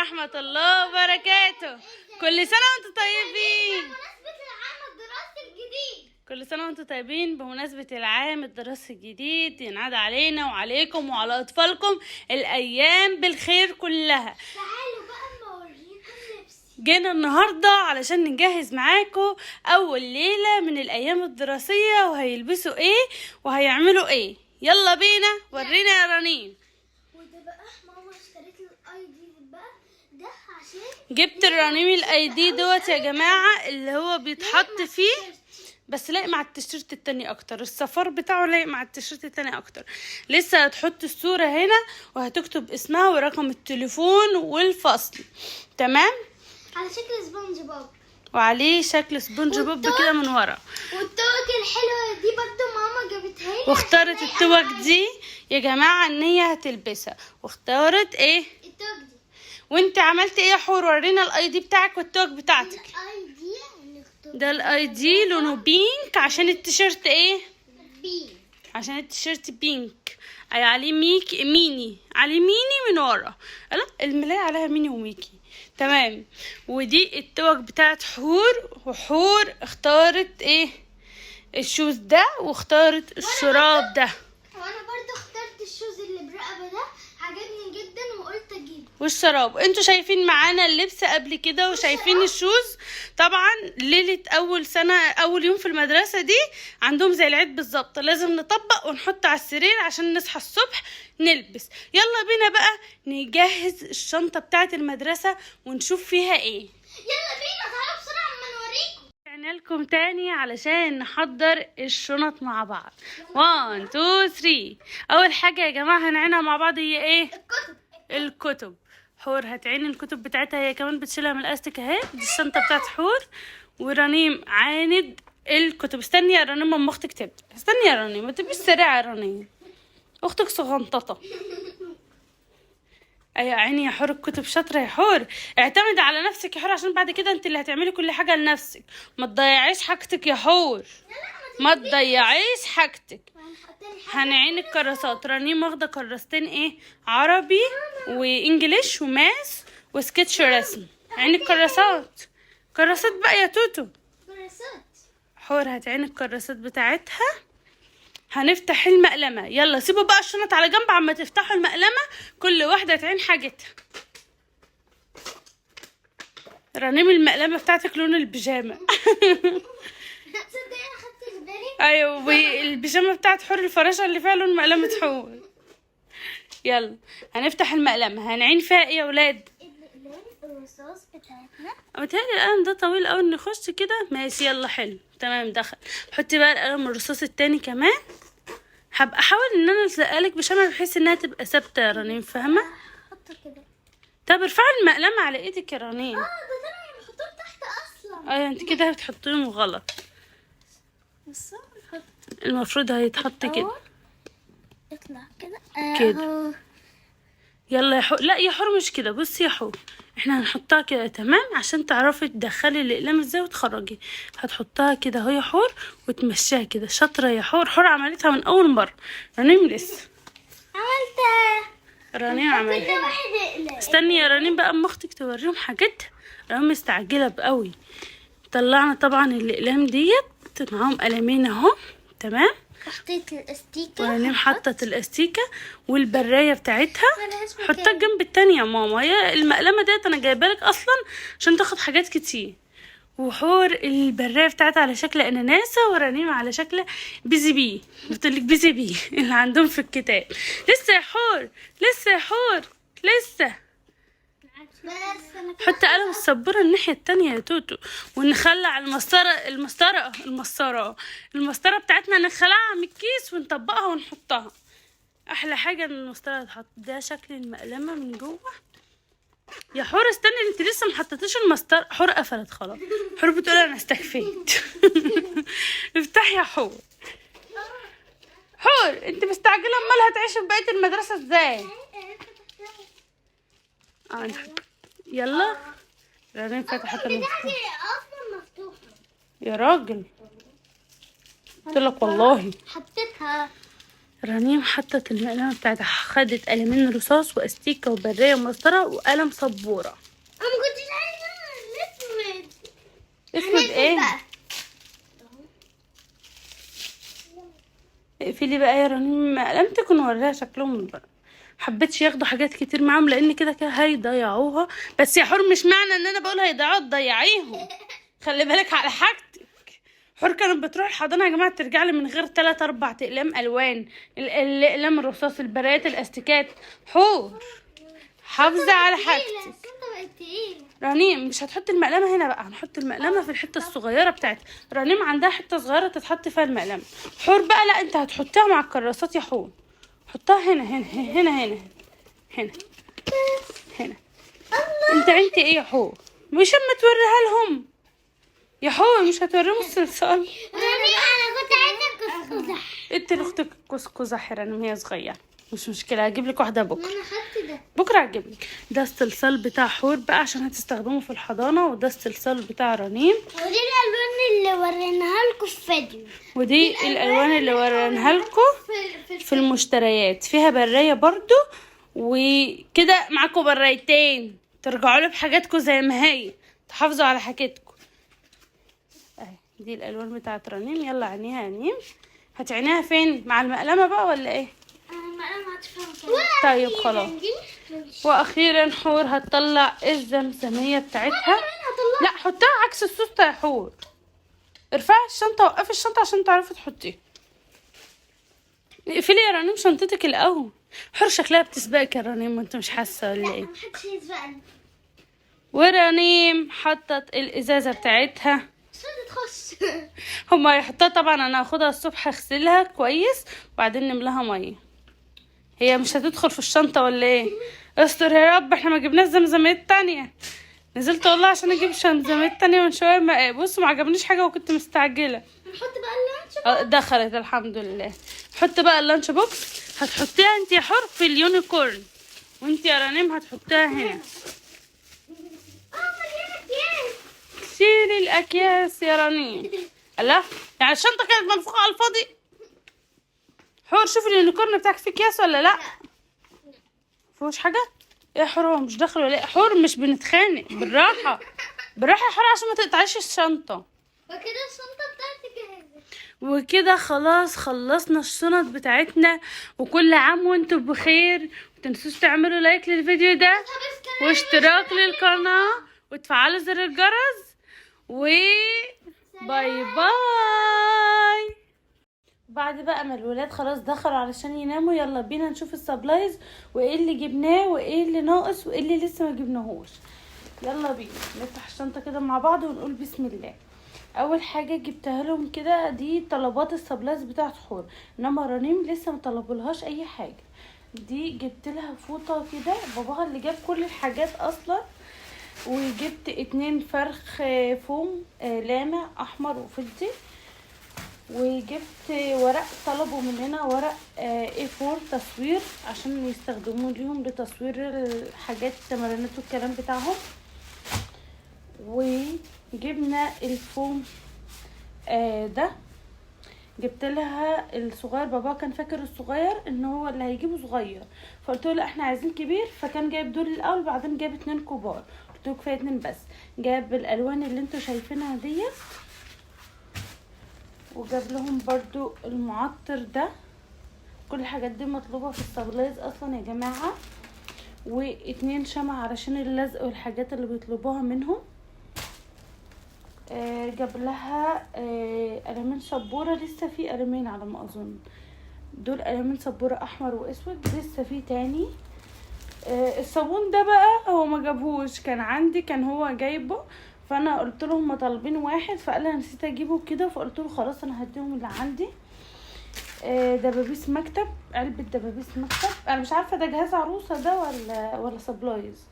ورحمة الله وبركاته. كل سنة وانتم طيبين. بمناسبة العام الدراسي الجديد. كل سنة وانتم طيبين بمناسبة العام الدراسي الجديد. ينعاد علينا وعليكم وعلى أطفالكم الأيام بالخير كلها. تعالوا بقى اما اوريكم لبسي. جينا النهاردة علشان نجهز معاكم أول ليلة من الأيام الدراسية، وهيلبسوا ايه وهيعملوا ايه. يلا بينا ورينا يا رنين. وده بقى ماما اشتريت الاي دي بقى ده عشان جبت الرنيم الاي دي دوت يا جماعة، اللي هو بيتحط فيه بس لايق مع التيشيرت التاني اكتر. الصفار بتاعه لايق مع التيشيرت التاني اكتر. لسه هتحط الصورة هنا وهتكتب اسمها ورقم التليفون والفصل. تمام. على شكل سبونج بوب، وعليه شكل سبونج بوب كده من ورا. والتوك الحلوه دي برضو ماما جابتها لي. واختارت التوك دي يا جماعة ان هي هتلبسها، واختارت ايه. التوك دي وانت عملت ايه يا حور؟ ورينا الاي دي بتاعك والتوك بتاعتك. الاي دي اللي اخترت ده الاي دي لونه بينك عشان التيشيرت ايه؟ بي. عشان التيشيرت بينك. اي عليه ميني، عليه ميني من ورا. لا الملاية عليها ميني وميكي. تمام. ودي التوك بتاعت حور، وحور اختارت ايه؟ الشوز ده، واختارت الشراب ده وانا برضو اخترت الشوز اللي برقبه ده، عجبني جدا وقلت اجيبه. والشراب. انتوا شايفين معانا اللبس قبل كده وشايفين الشوز. طبعا ليلة اول سنة، اول يوم في المدرسة دي عندهم زي العيد بالظبط، لازم نطبق ونحط على السرير عشان نصحى الصبح نلبس. يلا بينا بقى نجهز الشنطة بتاعة المدرسة ونشوف فيها ايه. يلا بينا، تعالوا بسرعه اما نوريكم. رجعنا لكم تاني علشان نحضر الشنط مع بعض. 1 2 3. اول حاجة يا جماعة هنعينها مع بعض هي ايه؟ الكتب. حور هتعين الكتب بتاعتها، هي كمان بتشيلها من الاستيك اهي. دي الشنطه بتاعت حور. ورنيم عاند الكتب. استني يا رنيم اما اختك تبدا. استني يا رنيم، ما تبقيش سريعه يا رنيم، اختك صغنططه. ايوه عيني يا حور الكتب. شاطره يا حور. اعتمدي على نفسك يا حور، عشان بعد كده انت اللي هتعملي كل حاجه لنفسك. ما تضيعيش حاجتك يا حور، ما تضيعيش حاجتك. هنعين الكراسات. رنيم واخده كراستين ايه؟ عربي وانجليش وماس وسكتش رسم. عين الكراسات. كراسات بقى يا توتو. حور هتعين الكراسات بتاعتها. هنفتح المقلمة. يلا سيبوا بقى الشنط على جنب عما تفتحوا المقلمة. كل واحدة تعين حاجتها. رنيم المقلمة بتاعتك لون البيجامة. تصدقي انا خدت بالي. ايوه، والبيجامة بتاعت حور الفراشة اللي فيها لون مقلمة حور. يلا هنفتح المقلمة. هنعين فيها ايه يا ولاد؟ الرصاص بتاعتنا. متهيألي القلم ده طويل اوي نخش كده. ماشي يلا حلو تمام دخل. حطي بقى القلم الرصاص التاني كمان. هبقى احاول ان انا الزقلك بشمع بحيث انها تبقى ثابته يا رنين، فاهمه؟ حطه كده. طب ارفعي المقلمه على ايدك يا رنين. ده انا بحطهم تحت اصلا. ايوه انت كده بتحطيهم غلط. بصوا نحط المفروض هيتحط كده اطلع كده كده. يلا يا حور. لا يا حور مش كده. بصي يا حور، احنا هنحطها كده تمام عشان تعرفي تدخلي الاقلام ازاي وتخرجي. هتحطها كده اهو يا حور وتمشيها كده. شاطره يا حور. حور عملتها من اول مره. رنيم لسه. عملتها. رنيم عملتها. كل واحد اقلام. استني يا رنيم بقى اما اختك توريهم حاجتها. رنيم مستعجله بقوي. طلعنا طبعا الاقلام ديت معاهم قلمين اهو. تمام. حطيت الاستيكه. ورنيم حطت الاستيكه والبرايه بتاعتها. ملهاش مكان. حطها جنب التانية يا ماما. هي المقلمه ديت انا جايبه لك اصلا عشان تاخد حاجات كتير. وحور البرايه بتاعتها على شكل اناناسه، ورنيم على شكل بيزي بي. قلتلك بيزي بي اللي عندهم في الكتاب. لسه يا حور، لسه يا حور، لسه. بس انا حط قلم السبورة الناحية التانية يا توتو. ونخلع المسطرة بتاعتنا نخلعها من الكيس ونطبقها ونحطها. احلى حاجة ان المسطرة تتحط. ده شكل المقلمة من جوه. يا حور استني، انت لسه محطتيش المسطرة. حور قفلت خلاص. حور بتقول انا استكفيت. افتحي يا حور. حور انت مستعجلة، امال هتعيشي في بقية المدرسة ازاي؟ يلا رنين فتحت المفتاح. بتاعتي اصلا مفتوحه يا راجل قلت لك والله. حطيتها. رنيم حطت المقلمة بتاعتها، خدت قلمين رصاص واستيكة وبراية ومسطرة وقلم سبورة. انا ما كنتش عايزه الاسود. اسود ايه؟ اقفلي بقى يا رنيم مقلمتك ونوريها شكلهم بقى. حبيتش ياخدوا حاجات كتير معاهم لان كده كده هيضيعوها، بس يا حور مش معنى ان انا بقول هيضيعوها تضيعيهم. خلي بالك على حاجتك. حور كانت بتروح الحضانه يا جماعه ترجع لي من غير 3 4 اقلام الوان، الاقلام الرصاص، البرايات، الاستيكات. حور حافظه على حاجتك. الشنطه بقت تقيله. رنيم مش هتحط المقلمه هنا بقى، هنحط المقلمه في الحته الصغيره بتاعتها. رنيم عندها حته صغيره تتحط فيها المقلمه. حور بقى لا، انت هتحطها مع الكراسات يا حور. حطها هنا هنا هنا هنا هنا هنا. انت عندي ايه يا حور؟ مش اما توريها لهم يا حور، مش هتوريهم الصلصال. انا كنت عايزه الكسكسح. انت لاختك كسكسح يا رنيم، هي صغيره مش مشكله، هجيب لك واحده بكره. انا خدت ده. بكره هجيب لك. ده الصلصال بتاع حور بقى عشان هتستخدمه في الحضانه، وده الصلصال بتاع رنيم. ودي الالوان اللي وريناها لكم في فيديو. ودي الالوان اللي وريناها لكم في المشتريات. فيها برايه برضو، وكده معاكم برايتين ترجعوا له بحاجاتكم زي ما هي، تحافظوا على حاجتكم. اهي دي الالوان بتاعت رنيم. يلا عينيها يا نيم. هتعينيها فين؟ مع المقلمه بقى ولا ايه؟ انا هتفهم. طيب خلاص. واخيرا حور هتطلع الزمزميه بتاعتها. لا حطها عكس السوسته يا حور. ارفعي الشنطه، وقفي الشنطه عشان تعرفي تحطيها. اقفلي يا رنيم شنطتك الاول. حور شكلها بتسبقك يا رنيم وانت مش حاسه ولا ايه؟ محدش يسبقني. ورنيم حطت الازازه بتاعتها. شو تخش؟ هما يحطها طبعا، انا هاخدها الصبح اغسلها كويس وبعدين نملاها ميه. هي مش هتدخل في الشنطه ولا ايه؟ استر يا رب، احنا ما جبناش زمزميات تانية. نزلت والله عشان اجيب زمزميات تانية من شويه، بصوا ما عجبنيش حاجه وكنت مستعجله. نحط بقى اللانش. دخلت الحمد لله. حط بقى اللانش بوكس. هتحطيها انت يا حور في اليونيكورن، وانت يا رنيم هتحطيها هنا. شيلي الاكياس يا رنيم. الله، يعني الشنطه كانت منفوخه على الفاضي. حور شوفي اليونيكورن بتاعك فيه اكياس ولا لا؟ فيهوش حاجه يا حور؟ هو مش داخل ولا ايه؟ حور مش بنتخانق، بالراحه بالراحه يا حور عشان ما تقطعيش الشنطه. وكده الشنطه بتاعتي جاهزه. وكده خلاص خلصنا الشنط بتاعتنا. وكل عام وانتم بخير. متنسوش تعملوا لايك للفيديو ده واشتراك للقناة وتفعلوا زر الجرس. باي باي. بعد بقى ما الولاد خلاص دخلوا علشان يناموا، يلا بينا نشوف السبلايز وايه اللي جبناه وايه اللي ناقص وايه اللي لسه ما جبناهوش. يلا بينا نفتح الشنطة كده مع بعض ونقول بسم الله. اول حاجه جبتها لهم كده دي طلبات السبلايز بتاعت حور، انما رنيم لسه ما طلبولهاش اي حاجه. دي جبت لها فوطه كده، باباها اللي جاب كل الحاجات اصلا. وجبت 2 فرخ فوم لامع احمر وفضي. وجبت ورق طلبوا مننا ورق A4 تصوير عشان يستخدموه ليهم لتصوير الحاجات التمرينات والكلام بتاعهم. وجبنا الفوم ده جبت لها الصغير. بابا كان فاكر الصغير ان هو اللي هيجيبه صغير، فقلت له لا احنا عايزين كبير، فكان جايب دول الاول بعدين جايب 2 كبار. قلت له كفايه 2 بس. جاب الالوان اللي انتوا شايفينها ديت، وجاب لهم برضو المعطر ده. كل الحاجات دي مطلوبه في السبلايز اصلا يا جماعه. و2 شمع علشان اللزق والحاجات اللي بيطلبوها منهم. جاب لها قلمين سبوره، لسه في قلمين على ما اظن. دول قلمين سبوره احمر واسود، لسه في تاني. الصابون ده بقى هو ما جابهوش، كان عندي، كان هو جايبه، فانا قلت لهم ما طالبين واحد، فقال انا نسيت اجيبه كده، فقلت له خلاص انا هديهم اللي عندي. دبابيس مكتب، علبه دبابيس مكتب. انا مش عارفه ده جهاز عروسه ده ولا سبلايز.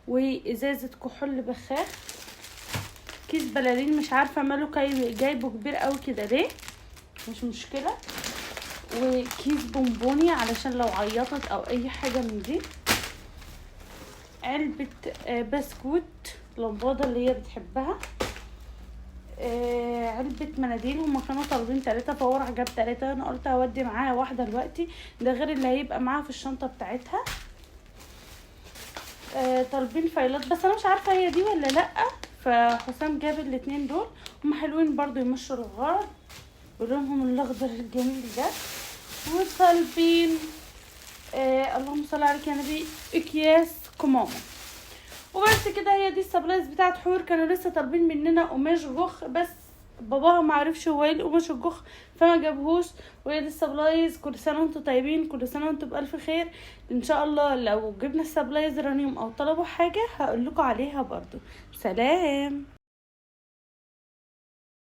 وازازه كحول بخاخ. كيس بلالين مش عارفه ماله جايبه كبير قوي كده ليه، مش مشكله. وكيس بونبوني علشان لو عيطت او اي حاجه من دي. علبه بسكوت لمبادة اللي هي بتحبها. علبة مناديل، هما كانوا طالبين 3 فهو راح جاب 3. انا قلت اودي معاها واحدة دلوقتي، ده غير اللي هيبقى معاها في الشنطة بتاعتها. طالبين فايلات بس انا مش عارفة هي دي ولا لأ، فحسام جاب الاتنين دول، هما حلوين برضو يمشوا الغرض ولونهم الاخضر الجميل ده. وطالبين اللهم صل عليك يا نبي اكياس كمامة. وبس كده، هي دي السبلايز بتاعت حور. كانوا لسه طالبين مننا قماش جخ بس باباها ما عرفش هو ايه القماش الجخ فما جابهوش. وهي دي السبلايز. كل سنه وانتم طيبين، كل سنه وانتم بالف خير. ان شاء الله لو جبنا السبلايز رانيوم او طلبوا حاجه هقول لكم عليها برضو. سلام.